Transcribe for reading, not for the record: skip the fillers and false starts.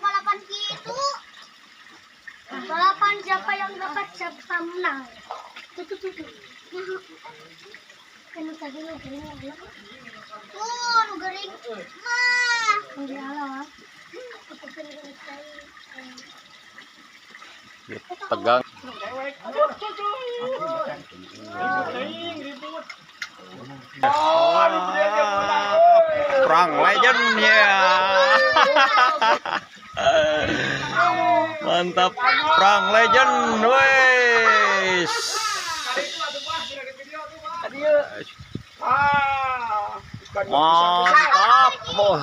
balapan gitu. Balapan siapa yang dapat siapa menang. Kan tadi lu gering anak. Lu gering. Mah. Enggak ala. Tegang. Perang legend ya. Mantap, perang legend, wes. Mantap, bos.